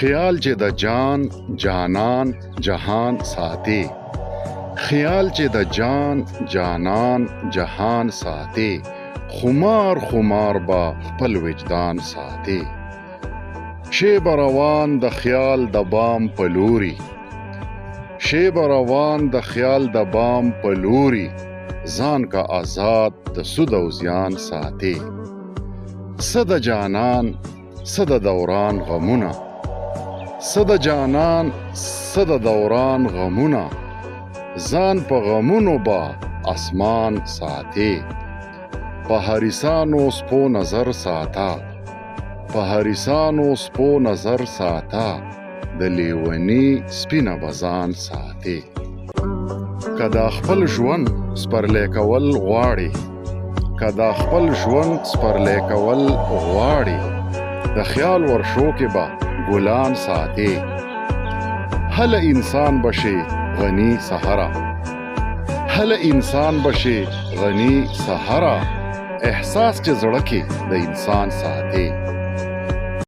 خیال چې د جان جانان جهان ساتي، خیال چې د جان جانان جهان ساتي، خمار خمار با خپل وجدان ساتي. شیب روان د خیال د بام په لوري، شیب روان د خیال د بام په لوري، ځان کا آزاد د سود او زیان ساتي. څه د جانان څه د دوران غمونه، څه د جانان څه د دوران غمونه، ځان په غمونو با اسمان ساتي. په حریصانو سپو نظر ساته، په حریصانو سپو نظر ساته، د لیوني سپینه بزان ساتي. که دا خپل ژوند سپرلی کول غواړي، که دا خپل ژوند سپرلی کول غواړي، د خیال ورشو کې به ګلان ساتي. هله انسان بشي غني سحره، هله انسان بشي غني سحره، احساس چې زړه کې د انسان ساتي.